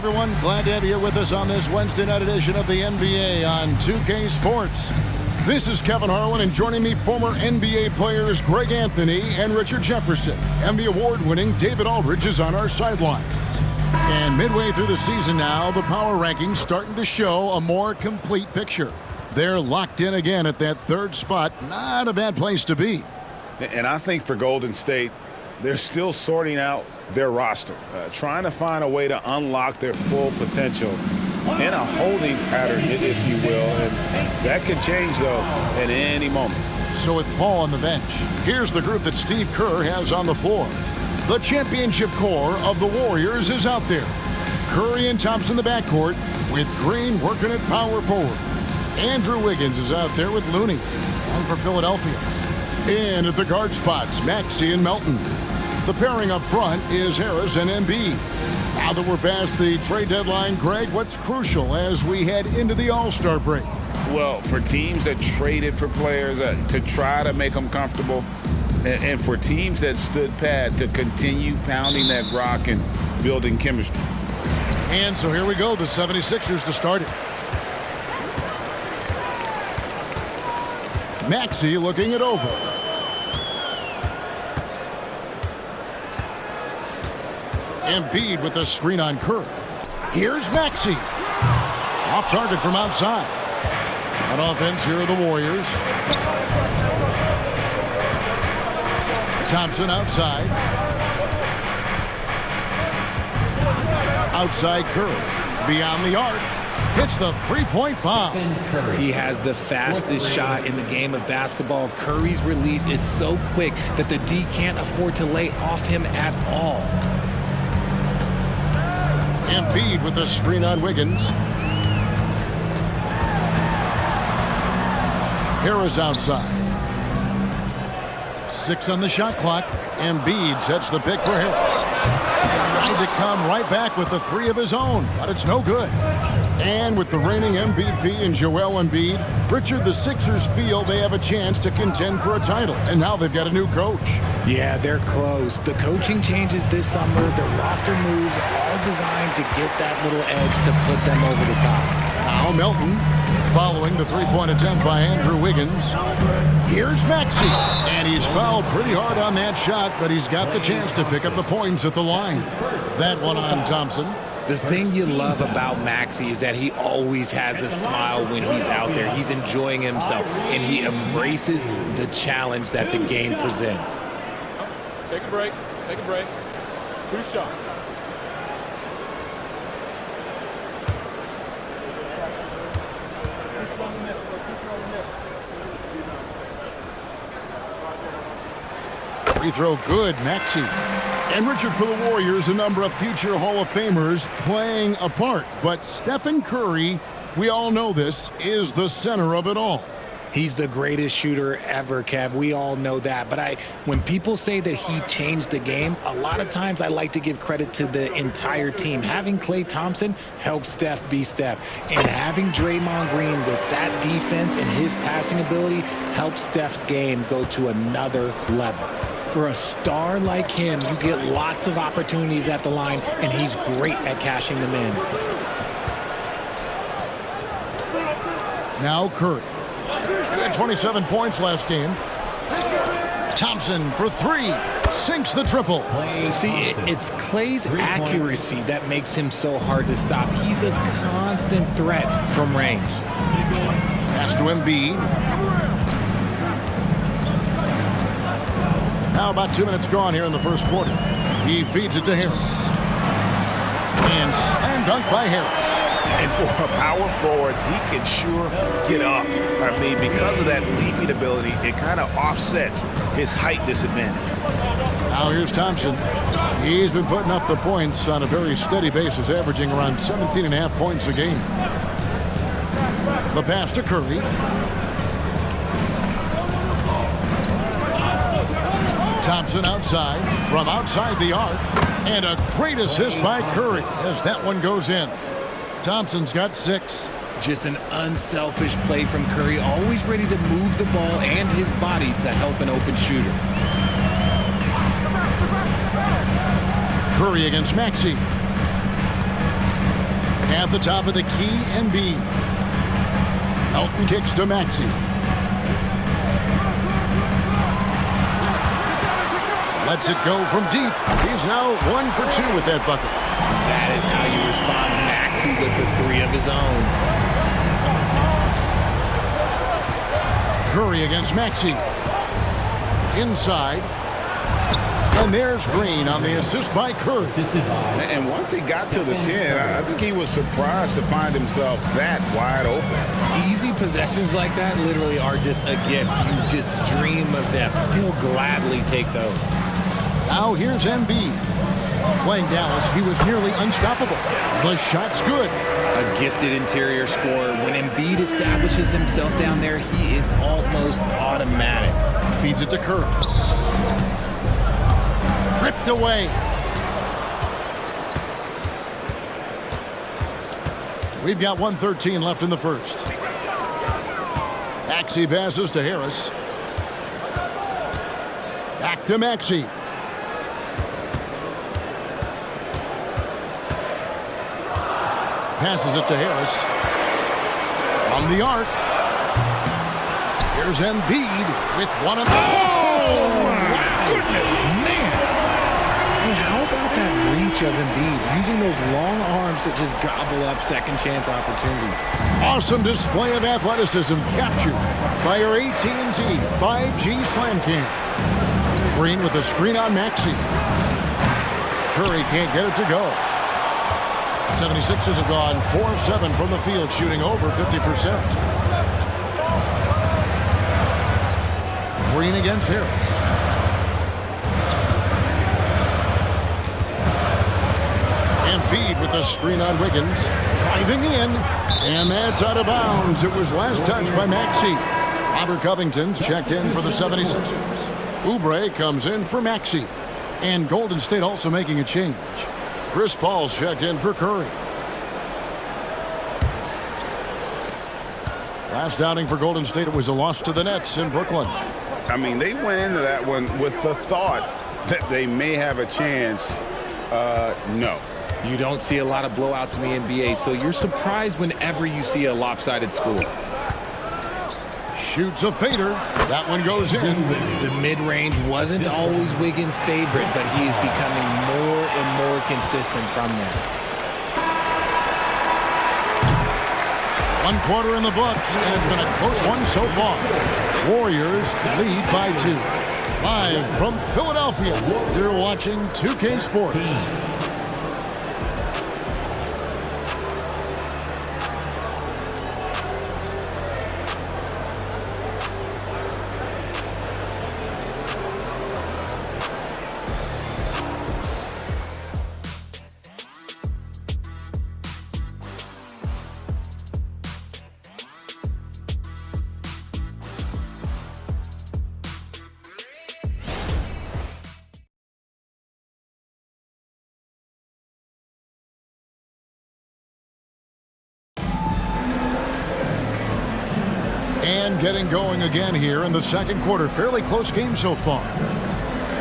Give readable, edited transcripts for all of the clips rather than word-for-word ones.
everyone. Glad to have you here with us on this Wednesday night edition of the NBA on 2K Sports. This is Kevin Harlan, and joining me, former NBA players Greg Anthony and Richard Jefferson. And the award-winning David Aldridge is on our sideline. And midway through the season now, the power rankings starting to show a more complete picture. They're locked in again at that third spot. Not a bad place to be. And I think for Golden State, they're still sorting out their roster, trying to find a way to unlock their full potential in a holding pattern, if you will. And that could change, though, at any moment. So with Paul on the bench, here's the group that Steve Kerr has on the floor. The championship core of the Warriors is out there. Curry and Thompson in the backcourt, with Green working at power forward. Andrew Wiggins is out there with Looney, on for Philadelphia. In at the guard spots, Maxey and Melton. The pairing up front is Harris and Embiid. Now that we're past the trade deadline, Greg, what's crucial as we head into the All-Star break? Well, for teams that traded for players to try to make them comfortable, and for teams that stood pat to continue pounding that rock and building chemistry. And so here we go, the 76ers to start it. Maxey looking it over. Embiid with a screen on Curry. Here's Maxey. Off target from outside. On offense, here are the Warriors. Thompson outside. Outside Curry. Beyond the arc. Hits the three-point bomb. He has the fastest shot in the game of basketball. Curry's release is so quick that the D can't afford to lay off him at all. Embiid with a screen on Wiggins. Harris outside. 6 on the shot clock. Embiid sets the pick for Harris. Trying to come right back with the 3 of his own, but it's no good. And with the reigning MVP in Joel Embiid, Richard, the Sixers feel they have a chance to contend for a title. And now they've got a new coach. Yeah, they're close. The coaching changes this summer. The roster moves all designed to get that little edge to put them over the top. Now Melton following the three-point attempt by Andrew Wiggins. Here's Maxey. And he's fouled pretty hard on that shot, but he's got the chance to pick up the points at the line. That one on Thompson. The thing you love about Maxey is that he always has a smile when he's out there. He's enjoying himself, and he embraces the challenge that the game presents. Take a break. Take a break. 2 shots. Free throw good, Maxey. And Richard, for the Warriors, a number of future Hall of Famers playing a part. But Stephen Curry, we all know this, is the center of it all. He's the greatest shooter ever, Kev. We all know that. But when people say that he changed the game, a lot of times I like to give credit to the entire team. Having Klay Thompson helped Steph be Steph. And having Draymond Green with that defense and his passing ability helped Steph's game go to another level. For a star like him, you get lots of opportunities at the line, and he's great at cashing them in. Now Curry. He had 27 points last game. Thompson for 3. Sinks the triple. See, it's Klay's accuracy that makes him so hard to stop. He's a constant threat from range. Pass to Embiid. Now about 2 minutes gone here in the first quarter. He feeds it to Harris. And slam dunk by Harris. And for a power forward, he can sure get up. I mean, because of that leaping ability, it kind of offsets his height disadvantage. Now here's Thompson. He's been putting up the points on a very steady basis, averaging around 17.5 points a game. The pass to Curry. Thompson outside, from outside the arc, and a great assist by Curry as that one goes in. Thompson's got 6. Just an unselfish play from Curry, always ready to move the ball and his body to help an open shooter. Curry against Maxey. At the top of the key, Embiid. Elton kicks to Maxey. Lets it go from deep. He's now 1 for 2 with that bucket. That is how you respond. Maxey with the 3 of his own. Curry against Maxey. Inside. And there's Green on the assist by Curry. And once he got to the 10, I think he was surprised to find himself that wide open. Easy possessions like that literally are just a gift. You just dream of them. He'll gladly take those. Now here's Embiid. Playing Dallas, he was nearly unstoppable. The shot's good. A gifted interior scorer. When Embiid establishes himself down there, he is almost automatic. Feeds it to Curry. Ripped away. We've got 1:13 left in the first. Maxey passes to Harris. Back to Maxey. Passes it to Harris. From the arc. Here's Embiid with one of them. Oh, my goodness, man. And how about that reach of Embiid, using those long arms that just gobble up second chance opportunities. Awesome display of athleticism captured by our AT&T 5G Slam Cam. Green with a screen on Maxey. Curry can't get it to go. 76ers have gone 4 of 7 from the field, shooting over 50%. Green against Harris. Embiid with a screen on Wiggins. Driving in. And that's out of bounds. It was last touched by Maxey. Robert Covington's checked in for the 76ers. Oubre comes in for Maxey. And Golden State also making a change. Chris Paul's checked in for Curry. Last outing for Golden State, it was a loss to the Nets in Brooklyn. I mean, they went into that one with the thought that they may have a chance. No. You don't see a lot of blowouts in the NBA, so you're surprised whenever you see a lopsided score. Shoots a fader. That one goes in. The mid-range wasn't always Wiggins' favorite, but he's becoming more and more consistent from there. 1 quarter in the books, and it's been a close one so far. Warriors lead by 2. Live from Philadelphia, you're watching 2K Sports. And getting going again here in the second quarter. Fairly close game so far.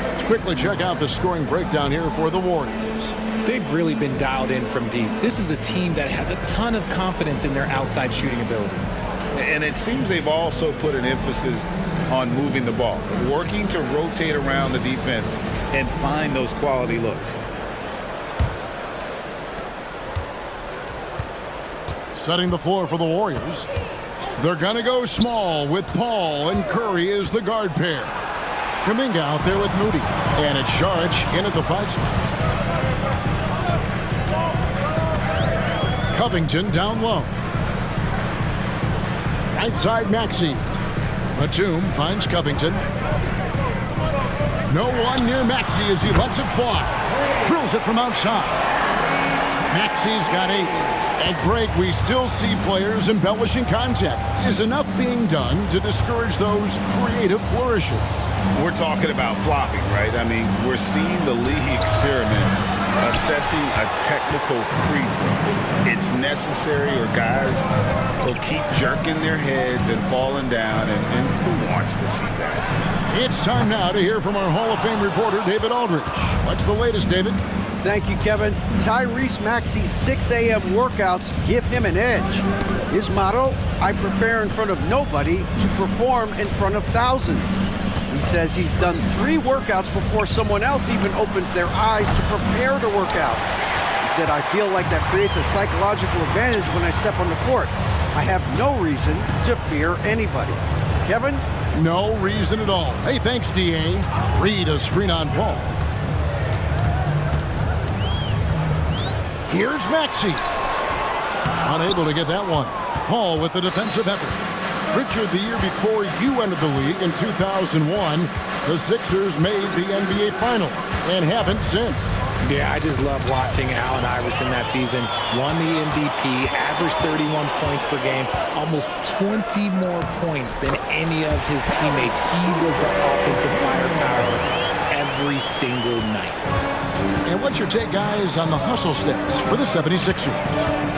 Let's quickly check out the scoring breakdown here for the Warriors. They've really been dialed in from deep. This is a team that has a ton of confidence in their outside shooting ability. And it seems they've also put an emphasis on moving the ball, working to rotate around the defense and find those quality looks. Setting the floor for the Warriors. They're going to go small with Paul and Curry as the guard pair. Kuminga out there with Moody. And it's Saric in at the 5 spot. Covington down low. Right side Maxey. Batum finds Covington. No one near Maxey as he lets it fly. Drills it from outside. Maxey's got 8. And Greg, we still see players embellishing contact. Is enough being done to discourage those creative flourishes? We're talking about flopping, right? I mean, we're seeing the league experiment assessing a technical free throw. It's necessary or guys will keep jerking their heads and falling down, and who wants to see that? It's time now to hear from our Hall of Fame reporter, David Aldridge. What's the latest, David? Thank you, Kevin. Tyrese Maxey's 6 a.m. workouts give him an edge. His motto, I prepare in front of nobody to perform in front of thousands. He says he's done 3 workouts before someone else even opens their eyes to prepare to work out. He said, I feel like that creates a psychological advantage when I step on the court. I have no reason to fear anybody. Kevin? No reason at all. Hey, thanks, D.A. Reed, a screen on Paul. Here's Maxey. Unable to get that one. Paul with the defensive effort. Richard, the year before you entered the league in 2001, the Sixers made the NBA Finals and haven't since. Yeah, I just love watching Allen Iverson that season. Won the MVP, averaged 31 points per game, almost 20 more points than any of his teammates. He was the offensive firepower every single night. And what's your take, guys, on the hustle stats for the 76ers?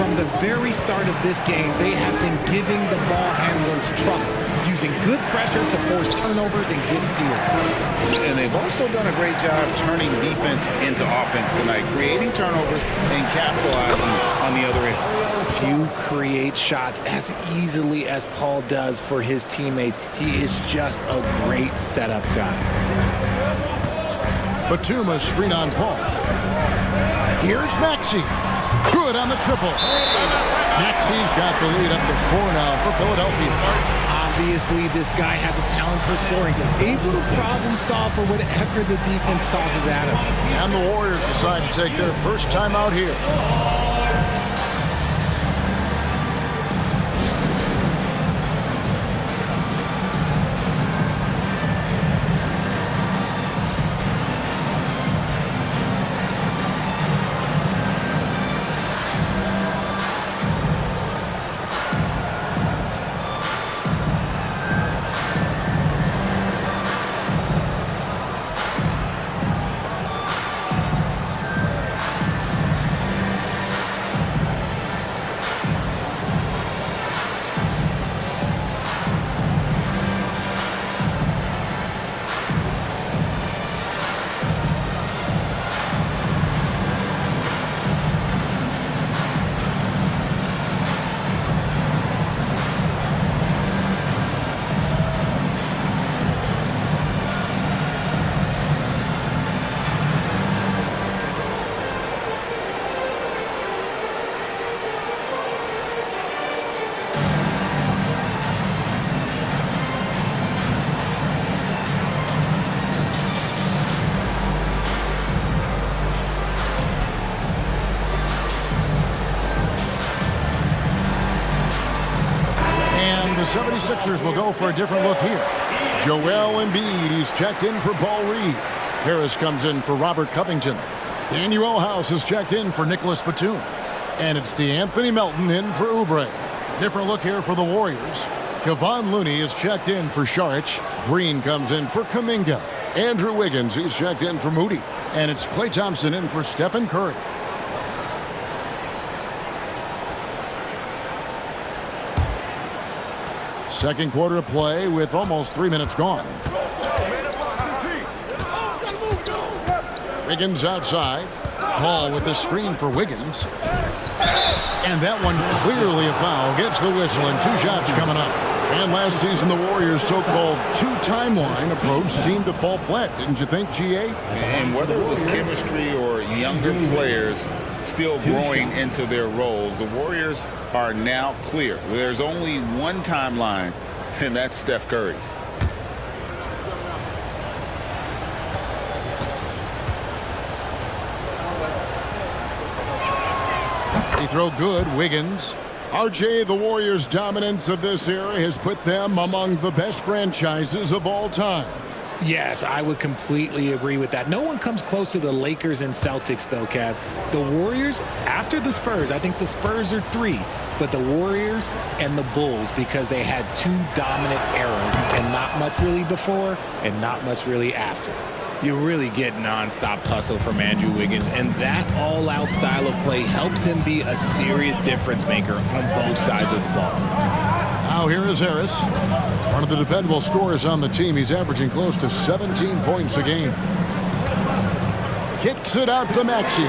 From the very start of this game, they have been giving the ball handlers trouble, using good pressure to force turnovers and get steals. And they've also done a great job turning defense into offense tonight, creating turnovers and capitalizing on the other end. Few create shots as easily as Paul does for his teammates. He is just a great setup guy. Batum, screen on Paul. Here's Maxey. Good on the triple. Maxey's got the lead up to 4 now for Philadelphia. Obviously, this guy has a talent for scoring, able to problem solve for whatever the defense tosses at him. And the Warriors decide to take their first time out here. The 76ers will go for a different look here. Joel Embiid, he's checked in for Paul Reed. Harris comes in for Robert Covington. Daniel House is checked in for Nicholas Batum. And it's DeAnthony Melton in for Oubre. Different look here for the Warriors. Kevon Looney is checked in for Saric. Green comes in for Kuminga. Andrew Wiggins, he's checked in for Moody. And it's Klay Thompson in for Stephen Curry. Second quarter of play with almost 3 minutes gone. Wiggins outside. Paul with the screen for Wiggins. And that one clearly a foul. Gets the whistle and 2 shots coming up. And last season, the Warriors' so-called 2-timeline approach seemed to fall flat. Didn't you think, G.A.? And whether it was chemistry or younger players still growing into their roles, the Warriors are now clear. There's only one timeline, and that's Steph Curry's. He throw good, Wiggins. RJ, the Warriors' dominance of this era has put them among the best franchises of all time. Yes, I would completely agree with that. No one comes close to the Lakers and Celtics, though, Kev. The Warriors, after the Spurs, I think the Spurs are 3, but the Warriors and the Bulls, because they had 2 dominant eras and not much really before and not much really after. You really get nonstop hustle from Andrew Wiggins, and that all-out style of play helps him be a serious difference maker on both sides of the ball. Now here is Harris. One of the dependable scorers on the team. He's averaging close to 17 points a game. kicks it out to Maxey.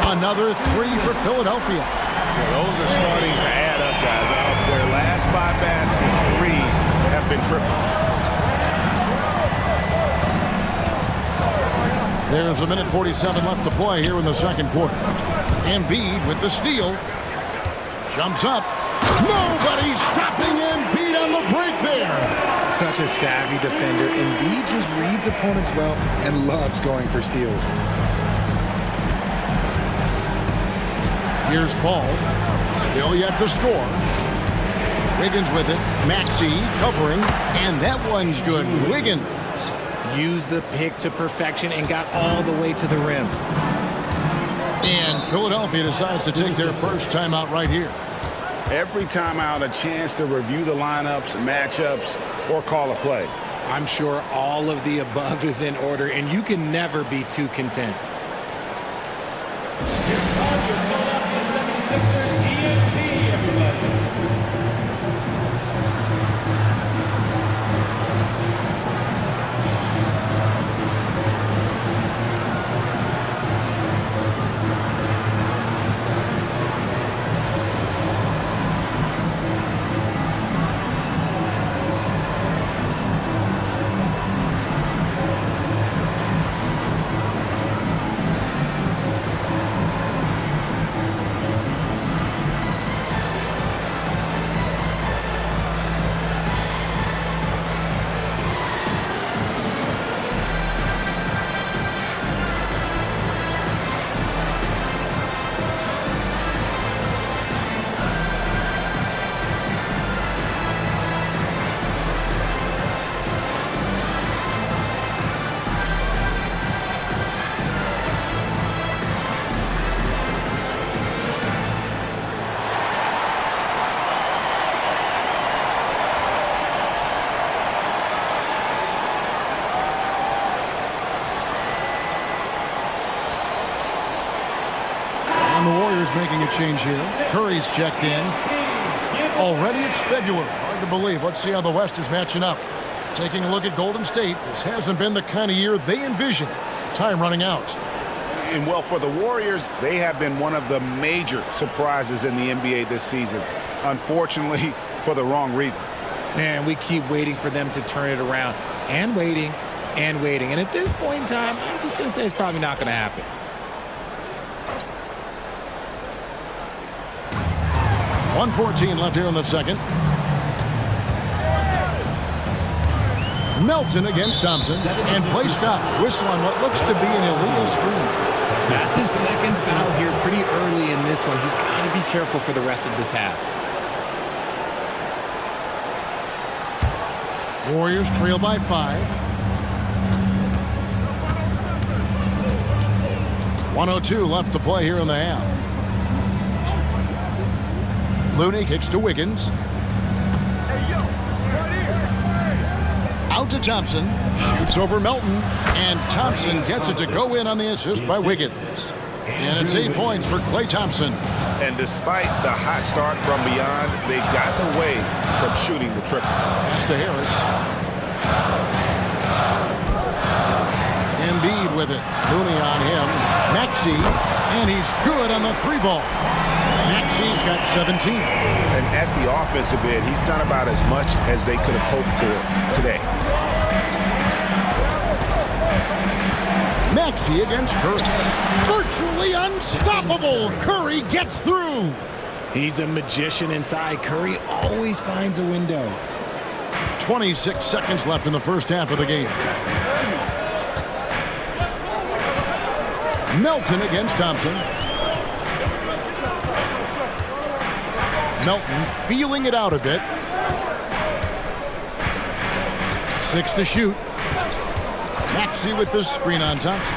Another three for Philadelphia. Well, those are starting to add up, guys. Out of their last 5 baskets, 3 have been triple. There's a minute 47 left to play here in the second quarter. Embiid with the steal. Jumps up. Nobody stopping Embiid on the break there. Such a savvy defender. Embiid just reads opponents well and loves going for steals. Here's Paul. Still yet to score. Wiggins with it. Maxey covering. And that one's good. Wiggins. Used the pick to perfection and got all the way to the rim. And Philadelphia decides to take their first timeout right here. Every timeout, a chance to review the lineups, matchups, or call a play. I'm sure all of the above is in order, and you can never be too content. Making a change here. Curry's checked in. Already it's February. Hard to believe. Let's see how the West is matching up. Taking a look at Golden State. This hasn't been the kind of year they envisioned. Time running out. And well, for the Warriors, they have been one of the major surprises in the NBA this season. Unfortunately, for the wrong reasons. Man, we keep waiting for them to turn it around. And waiting. And waiting. And at this point in time, I'm just going to say it's probably not going to happen. .114 left here in the second. Melton against Thompson. And play stops. Whistle on what looks to be an illegal screen. That's his second foul here pretty early in this one. He's got to be careful for the rest of this half. Warriors trail by 5. 1:02 left to play here in the half. Looney kicks to Wiggins. Out to Thompson. Shoots over Melton. And Thompson gets it to go in on the assist by Wiggins. And it's 8 points for Klay Thompson. And despite the hot start from beyond, they've gotten away from shooting the triple. Pass to Harris. Embiid with it. Looney on him. Maxey. And he's good on the 3-ball. Maxey's got 17. And at the offensive end, he's done about as much as they could have hoped for today. Maxey against Curry. Virtually unstoppable. Curry gets through. He's a magician inside. Curry always finds a window. 26 seconds left in the first half of the game. Melton against Thompson. Melton feeling it out a bit. 6 to shoot. Maxey with the screen on Thompson.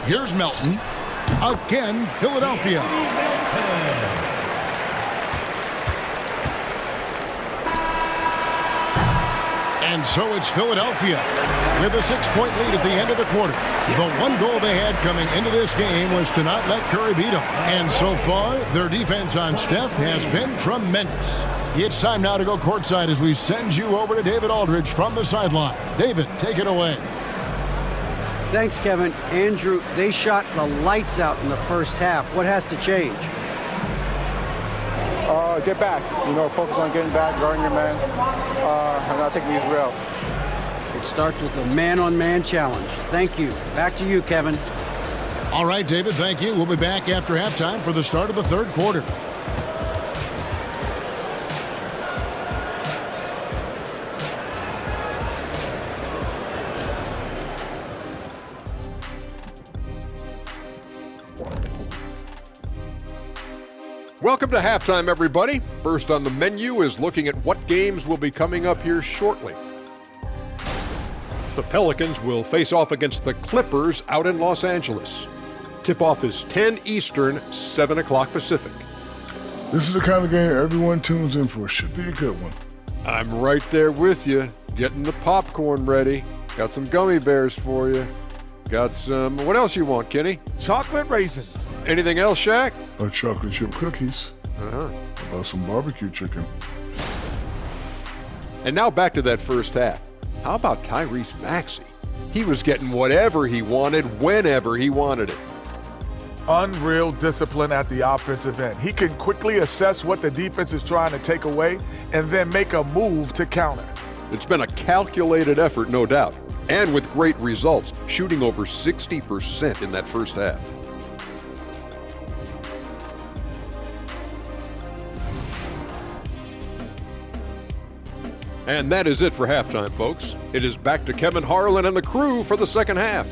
Here's Melton. Again, Philadelphia. And so it's Philadelphia with a 6-point lead at the end of the quarter. The one goal they had coming into this game was to not let Curry beat them. And so far, their defense on Steph has been tremendous. It's time now to go courtside as we send you over to David Aldridge from the sideline. David, take it away. Thanks, Kevin. Andrew, they shot the lights out in the first half. What has to change? Get back. Focus on getting back, guarding your man, and not taking these real. It starts with a man-on-man challenge. Thank you. Back to you, Kevin. All right, David, thank you. We'll be back after halftime for the start of the third quarter. Welcome to halftime, everybody. First on the menu is looking at what games will be coming up here shortly. The Pelicans will face off against the Clippers out in Los Angeles. Tip-off is 10 Eastern, 7 o'clock Pacific. This is the kind of game everyone tunes in for. Should be a good one. I'm right there with you, getting the popcorn ready. Got some gummy bears for you. Got some, what else you want, Kenny? Chocolate raisins. Anything else, Shaq? Chocolate chip cookies. Uh-huh. How about some barbecue chicken? And now back to that first half. How about Tyrese Maxey? He was getting whatever he wanted, whenever he wanted it. Unreal discipline at the offensive end. He can quickly assess what the defense is trying to take away and then make a move to counter. It's been a calculated effort, no doubt, and with great results, shooting over 60% in that first half. And that is it for halftime, folks. It is back to Kevin Harlan and the crew for the second half.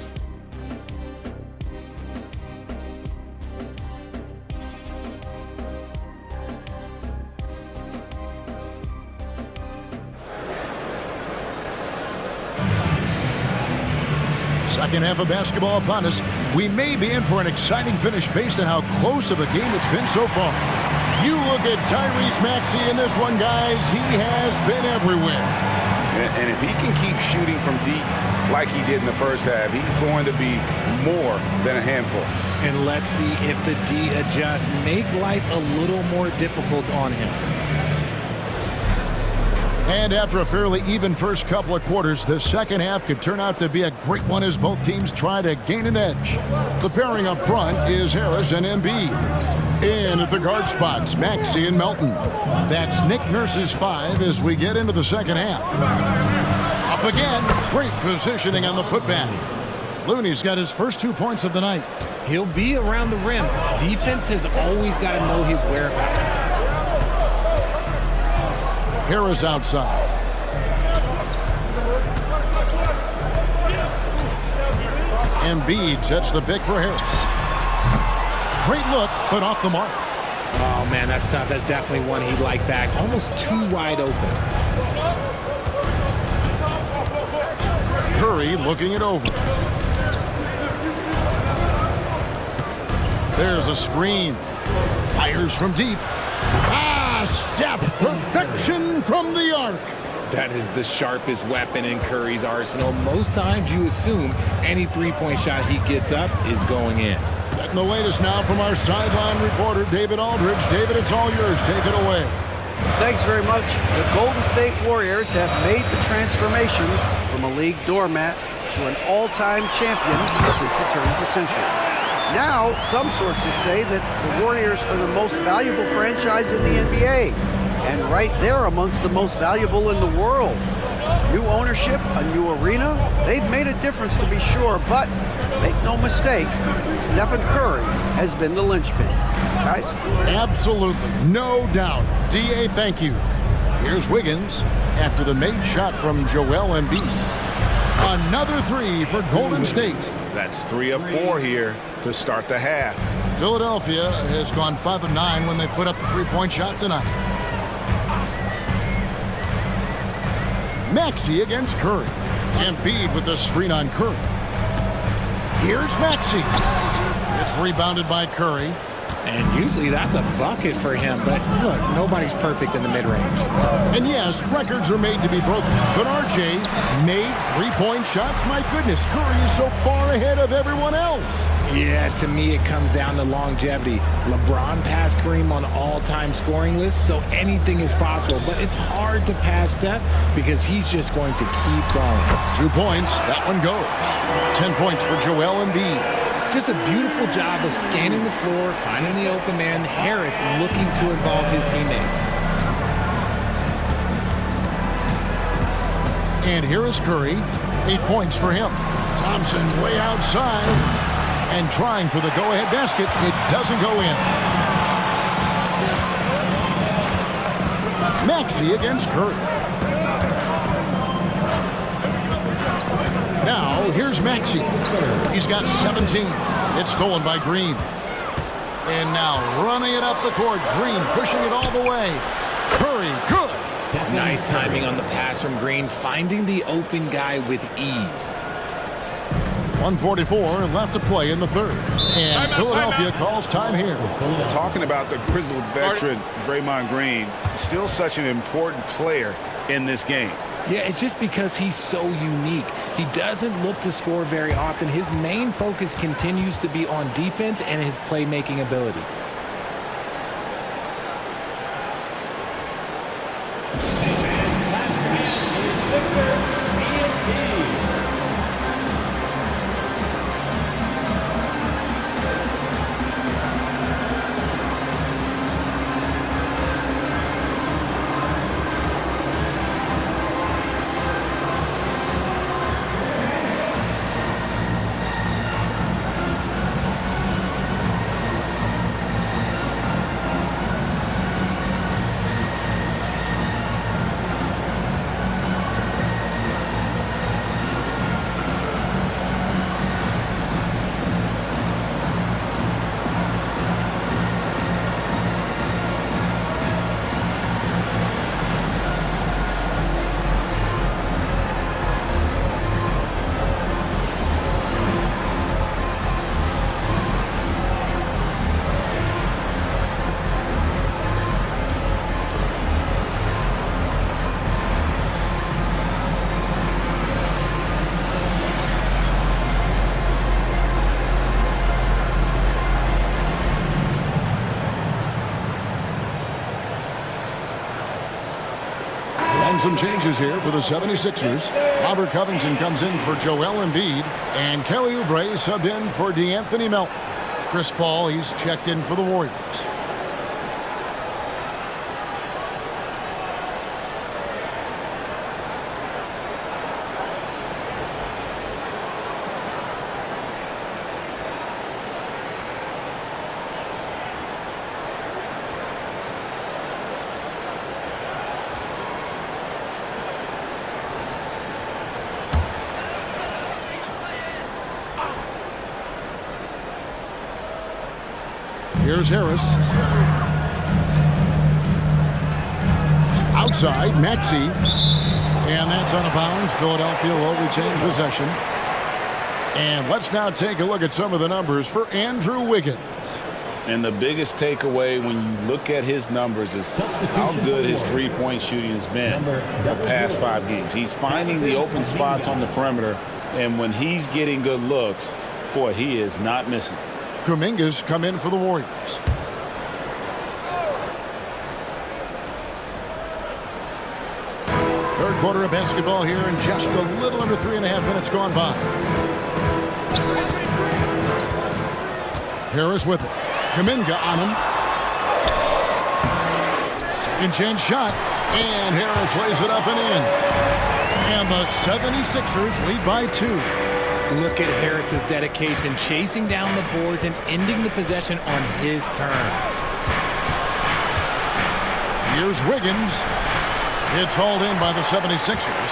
Second half of basketball upon us. We may be in for an exciting finish based on how close of a game it's been so far. You look at Tyrese Maxey in this one, guys. He has been everywhere. And if he can keep shooting from deep like he did in the first half, he's going to be more than a handful. And let's see if the D adjusts, make life a little more difficult on him. And after a fairly even first couple of quarters, the second half could turn out to be a great one as both teams try to gain an edge. The pairing up front is Harris and Embiid. In at the guard spots, Maxey and Melton. That's Nick Nurse's 5 as we get into the second half. Up again, great positioning on the putback. Looney's got his first 2 points of the night. He'll be around the rim. Defense has always got to know his whereabouts. Harris outside. Embiid sets the pick for Harris. Great look, but off the mark. Oh, man, that's tough. That's definitely one he'd like back. Almost too wide open. Curry looking it over. There's a screen. Fires from deep. Steph, perfection from the arc. That is the sharpest weapon in Curry's arsenal. Most times you assume any three-point shot he gets up is going in. Getting the latest now from our sideline reporter, David Aldridge. David, it's all yours. Take it away. Thanks very much. The Golden State Warriors have made the transformation from a league doormat to an all-time champion since the turn of the century. Now, some sources say that the Warriors are the most valuable franchise in the NBA, and right there amongst the most valuable in the world. New ownership, a new arena, they've made a difference to be sure, but make no mistake, Stephen Curry has been the linchpin. Guys? Absolutely, no doubt. D.A., thank you. Here's Wiggins after the made shot from Joel Embiid. Another three for Golden State. That's 3 of 4 here to start the half. Philadelphia has gone 5 of 9 when they put up the three-point shot tonight. Maxey against Curry. Embiid with the screen on Curry. Here's Maxey. It's rebounded by Curry. And usually that's a bucket for him. But look, nobody's perfect in the mid-range. And yes, records are made to be broken. But RJ made three-point shots. My goodness, Curry is so far ahead of everyone else. Yeah, to me it comes down to longevity. LeBron passed Kareem on all-time scoring lists, so anything is possible. But it's hard to pass Steph because he's just going to keep going. 2 points, that one goes. 10 points for Joel Embiid. Just a beautiful job of scanning the floor, finding the open man. Harris looking to involve his teammates. And here is Curry. 8 points for him. Thompson way outside. And trying for the go-ahead basket. It doesn't go in. Maxey against Curry. Now, here's Maxey. He's got 17. It's stolen by Green. And now running it up the court. Green pushing it all the way. Curry, good. Nice timing on the pass from Green, finding the open guy with ease. 1:44 left to play in the third. And Philadelphia calls time here. Talking about the grizzled veteran Draymond Green, still such an important player in this game. Yeah, it's just because he's so unique. He doesn't look to score very often. His main focus continues to be on defense and his playmaking ability. Some changes here for the 76ers. Robert Covington comes in for Joel Embiid. And Kelly Oubre subbed in for DeAnthony Melton. Chris Paul, he's checked in for the Warriors. Here's Harris. Outside, Maxey. And that's out of bounds. Philadelphia will retain possession. And let's now take a look at some of the numbers for Andrew Wiggins. And the biggest takeaway when you look at his numbers is how good his three-point shooting has been the past 5 games. He's finding the open spots on the perimeter, and when he's getting good looks, boy, he is not missing. Kuminga's come in for the Warriors. Third quarter of basketball here, and just a little under 3.5 minutes gone by. Harris with it. Kuminga on him. Second chance shot, and Harris lays it up and in. And the 76ers lead by 2. Look at Harris's dedication, chasing down the boards and ending the possession on his terms. Here's Wiggins. It's hauled in by the 76ers.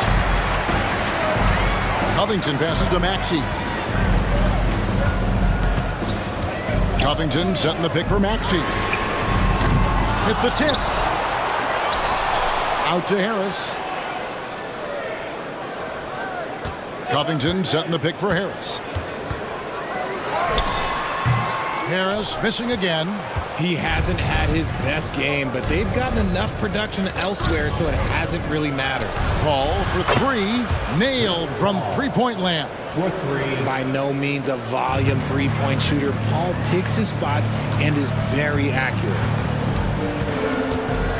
Covington passes to Maxey. Covington setting the pick for Maxey. Hit the tip. Out to Harris. Covington setting the pick for Harris. Harris missing again. He hasn't had his best game, but they've gotten enough production elsewhere, so it hasn't really mattered. Paul for three, nailed from three-point land. By no means a volume three-point shooter, Paul picks his spots and is very accurate.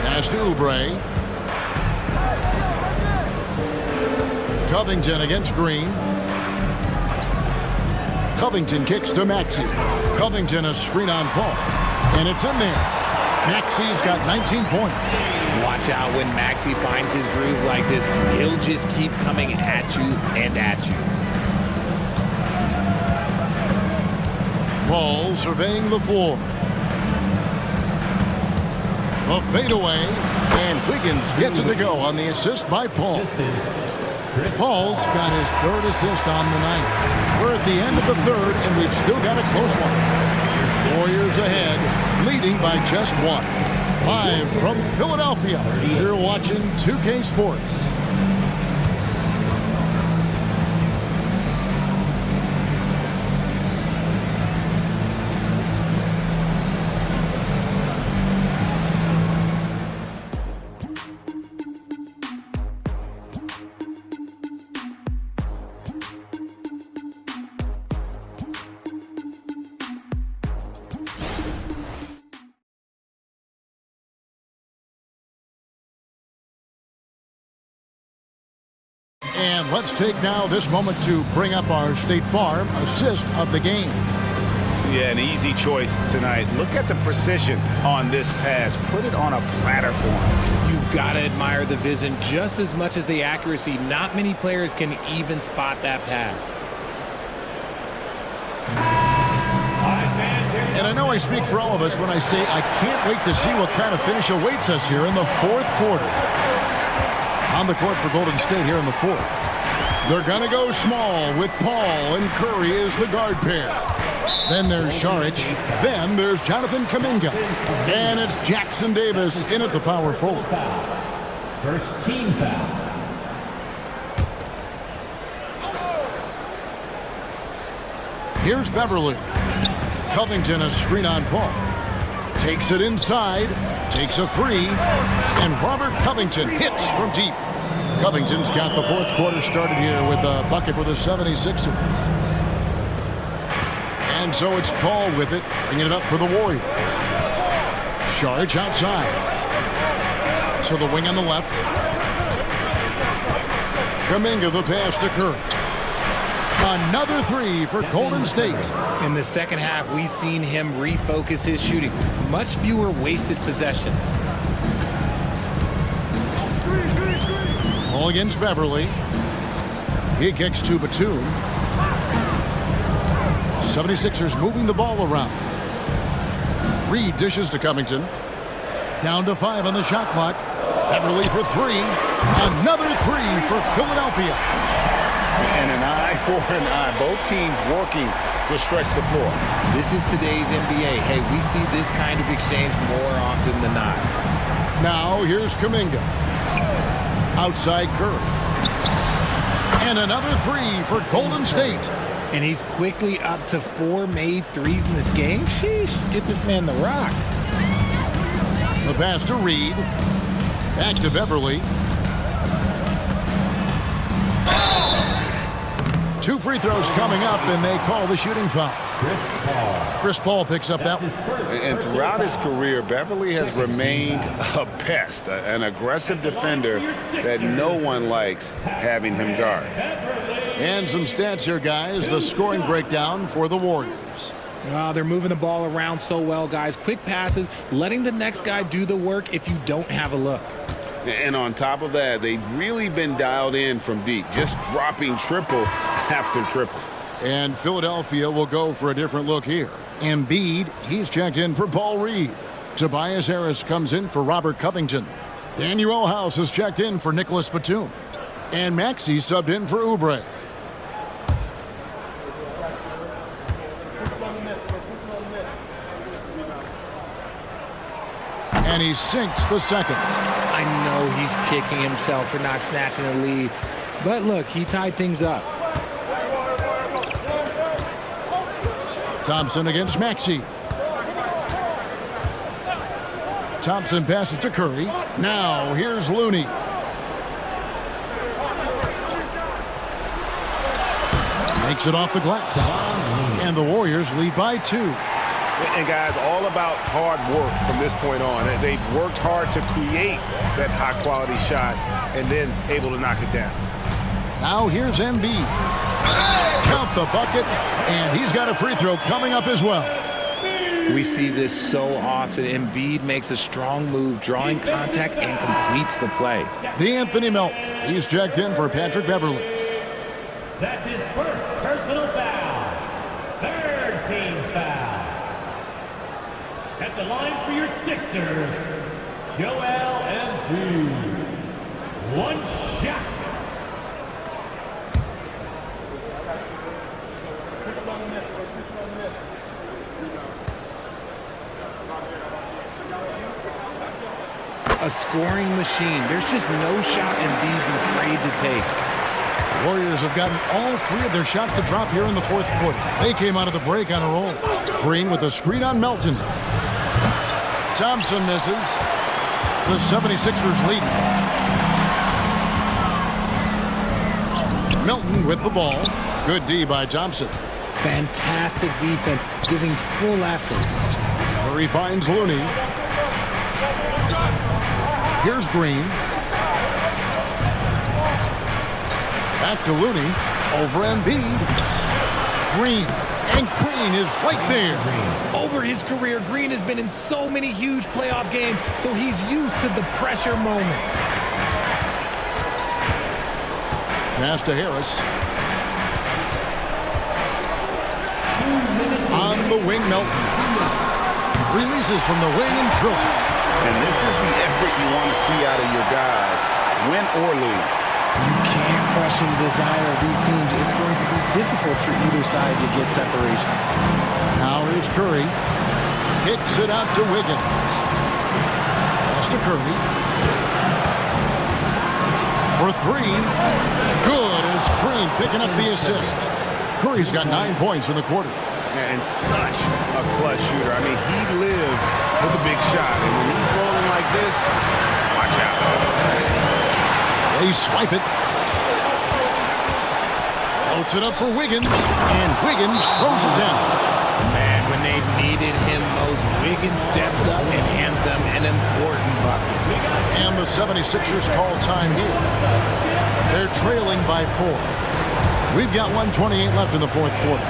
Pass to Oubre. Covington against Green. Covington kicks to Maxey. Covington a screen on Paul. And it's in there. Maxey's got 19 points. Watch out when Maxey finds his groove like this. He'll just keep coming at you and at you. Paul surveying the floor. A fadeaway, and Wiggins gets it to go on the assist by Paul. Paul's got his third assist on the night. We're at the end of the third, and we've still got a close one. Warriors ahead, leading by just one. Live from Philadelphia, you're watching 2K Sports. And let's take now this moment to bring up our State Farm assist of the game. Yeah, an easy choice tonight. Look at the precision on this pass. Put it on a platter for him. You've got to admire the vision just as much as the accuracy. Not many players can even spot that pass. And I know I speak for all of us when I say I can't wait to see what kind of finish awaits us here in the fourth quarter. On the court for Golden State here in the fourth. They're going to go small with Paul and Curry as the guard pair. Then there's Saric. Then there's Jonathan Kuminga. And it's Jackson Davis in at the power forward. First team foul. Here's Beverly. Covington a screen on Paul. Takes it inside. Takes a three. And Robert Covington hits from deep. Covington's got the fourth quarter started here with a bucket for the 76ers. And so it's Paul with it, bringing it up for the Warriors. Saric outside. To the wing on the left. Kuminga the pass to Curry. Another three for Golden State. In the second half, we've seen him refocus his shooting. Much fewer wasted possessions. Ball against Beverly. He kicks to Batum. 76ers moving the ball around. Reed dishes to Covington. Down to 5 on the shot clock. Beverly for three. Another three for Philadelphia. And an eye for an eye. Both teams working to stretch the floor. This is today's NBA. Hey, we see this kind of exchange more often than not. Now here's Kuminga. Outside Curry. And another three for Golden State. And he's quickly up to 4 made threes in this game. Sheesh, get this man the rock. The pass to Reed. Back to Beverly. 2 free throws coming up, and they call the shooting foul. Chris Paul picks up that one. And throughout his career, Beverly has remained a pest, an aggressive defender that no one likes having him guard. And some stats here, guys. The scoring breakdown for the Warriors. They're moving the ball around so well, guys. Quick passes, letting the next guy do the work if you don't have a look. And on top of that, they've really been dialed in from deep, just dropping triple after triple. And Philadelphia will go for a different look here. Embiid, he's checked in for Paul Reed. Tobias Harris comes in for Robert Covington. Daniel House has checked in for Nicholas Batum. And Maxey subbed in for Oubre. And he sinks the second. I know he's kicking himself for not snatching the lead. But look, he tied things up. Thompson against Maxey. Thompson passes to Curry. Now here's Looney. Makes it off the glass. And the Warriors lead by 2. And guys, all about hard work from this point on. They've worked hard to create that high-quality shot and then able to knock it down. Now here's Embiid. Count the bucket, and he's got a free throw coming up as well. We see this so often. Embiid makes a strong move, drawing contact, and completes the play. D'Anthony Melton. He's checked in for Patrick Beverly. That's his first personal foul. Third team foul. At the line for your Sixers, Joel Embiid. One shot. A scoring machine. There's just no shot Embiid's afraid to take. Warriors have gotten all 3 of their shots to drop here in the 4th quarter. They came out of the break on a roll. Green with a screen on Melton. Thompson misses. The 76ers lead. Melton with the ball. Good D by Thompson. Fantastic defense, giving full effort. Curry finds Looney. Here's Green. Back to Looney. Over Embiid. Green. And Green is right there. Over his career, Green has been in so many huge playoff games, so he's used to the pressure moment. Pass to Harris. On the wing, Melton. Releases from the wing and drills it. And this is the effort you want to see out of your guys, win or lose. You can't question the desire of these teams. It's going to be difficult for either side to get separation. Now here's Curry. Kicks it out to Wiggins. Pass to Curry. For 3. Good as Green picking up the assist. Curry's got 9 points in the quarter. And such a clutch shooter. I mean, he lives with a big shot. And when he's rolling like this, watch out. They swipe it. Floats it up for Wiggins. And Wiggins throws it down. Man, when they needed him most, Wiggins steps up and hands them an important bucket. And the 76ers call time here. They're trailing by 4. We've got 1:28 left in the 4th quarter.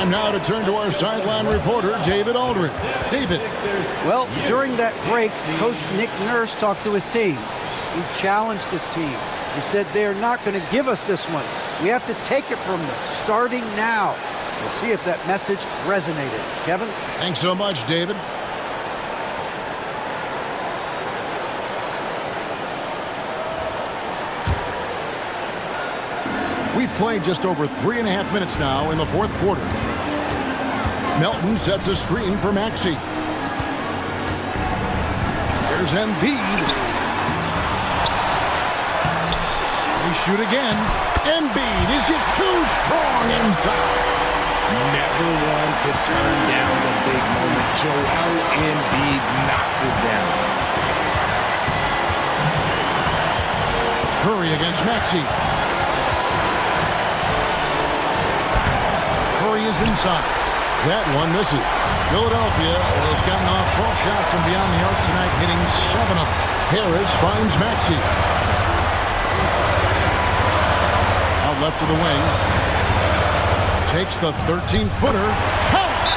Now to turn to our sideline reporter, David Aldridge. David. Well, during that break, Coach Nick Nurse talked to his team. He challenged his team. He said they're not going to give us this one. We have to take it from them, starting now. We'll see if that message resonated. Kevin? Thanks so much, David. We've played just over 3.5 minutes now in the 4th quarter. Melton sets a screen for Maxey. Here's Embiid. They shoot again, Embiid is just too strong inside. Never one to turn down the big moment. Joel Embiid knocks it down. Curry against Maxey. Curry is inside. That one misses. Philadelphia has gotten off 12 shots from beyond the arc tonight, hitting 7 of them. Harris finds Maxey. Out left of the wing. Takes the 13-footer. Count!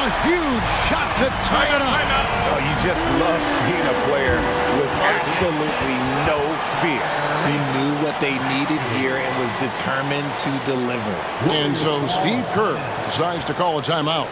A huge shot to tie it up. Oh, you just love seeing a player with absolutely no fear. He knew what they needed here and was determined to deliver. And so Steve Kerr decides to call a timeout.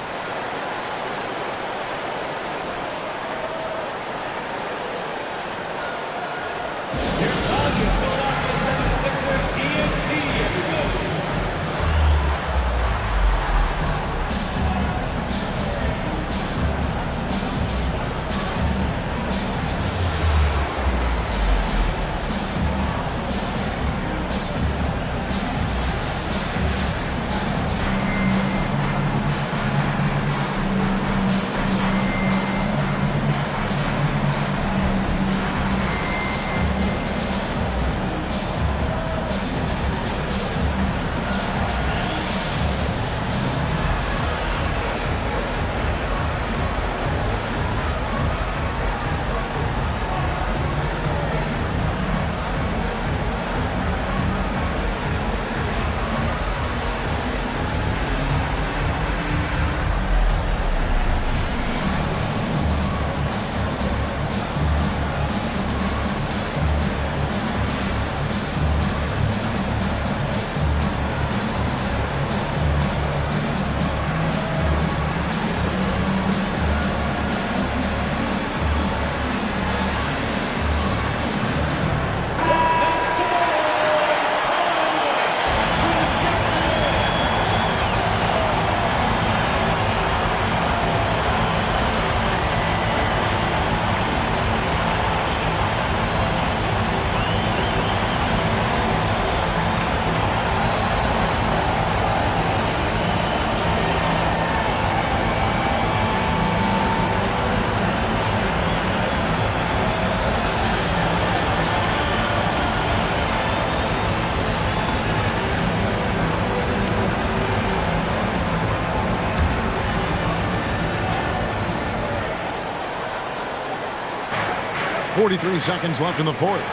.43 seconds left in the fourth.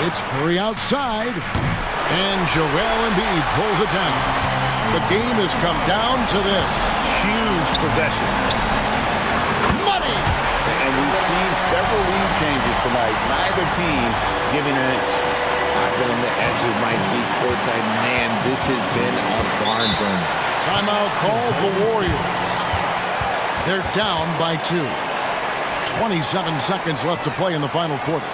It's Curry outside, and Joel Embiid pulls it down. The game has come down to this. Huge possession. Money! And we've seen several lead changes tonight. Neither team giving an inch. I've been on the edge of my seat courtside. Man, this has been a barn burner. Timeout called the Warriors. They're down by 2. 27 seconds left to play in the final quarter.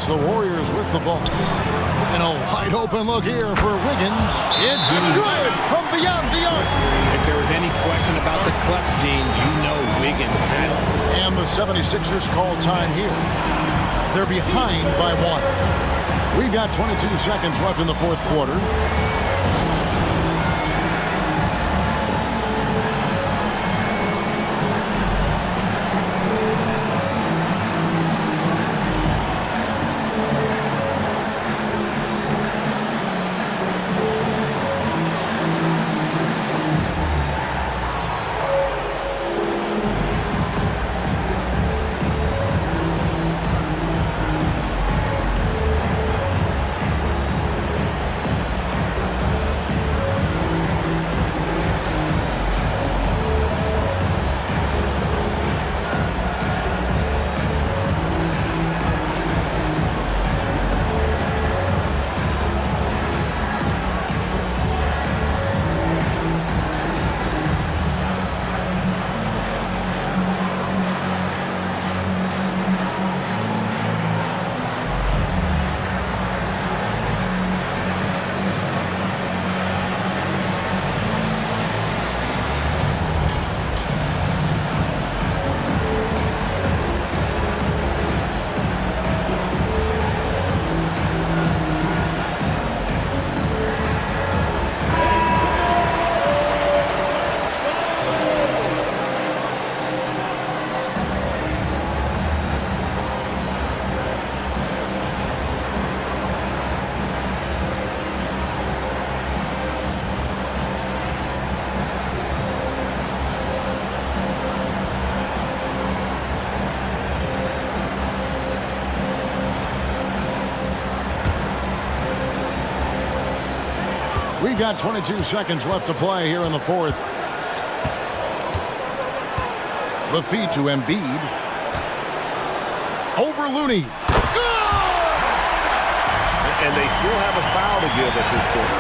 It's the Warriors with the ball. And a wide open look here for Wiggins. It's good from beyond the arc. If there was any question about the clutch gene, you know Wiggins has it. And the 76ers call time here. They're behind by 1. We've got 22 seconds left in the fourth quarter. We've got 22 seconds left to play here in the fourth. The feed to Embiid. Over Looney. Good! And they still have a foul to give at this point.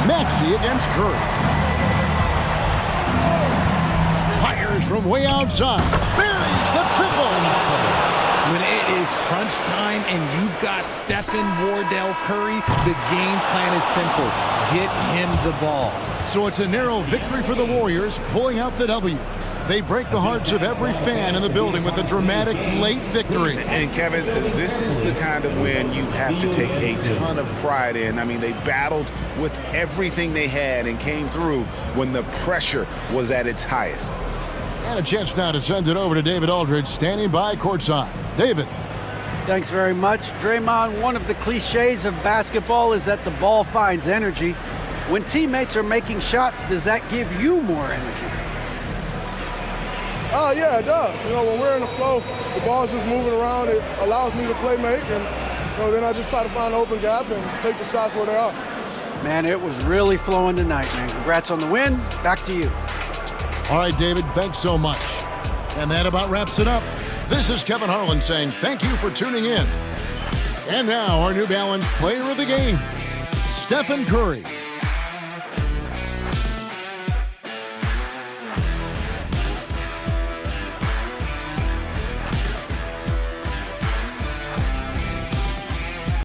Maxey against Curry. Fires from way outside. Buries the triple. When it is crunch time and you've got Stephen Wardell Curry, the game plan is simple. Get him the ball. So it's a narrow victory for the Warriors, pulling out the W. They break the hearts of every fan in the building with a dramatic late victory. And Kevin, this is the kind of win you have to take a ton of pride in. I mean, they battled with everything they had and came through when the pressure was at its highest. And a chance now to send it over to David Aldridge, standing by courtside. David. Thanks very much. Draymond, one of the cliches of basketball is that the ball finds energy. When teammates are making shots, does that give you more energy? Yeah, it does. You know, when we're in the flow, the ball's just moving around. It allows me to play make, and then I just try to find an open gap and take the shots where they are. Man, it was really flowing tonight, man. Congrats on the win. Back to you. All right, David, thanks so much. And that about wraps it up. This is Kevin Harlan saying thank you for tuning in. And now our New Balance player of the game, Stephen Curry.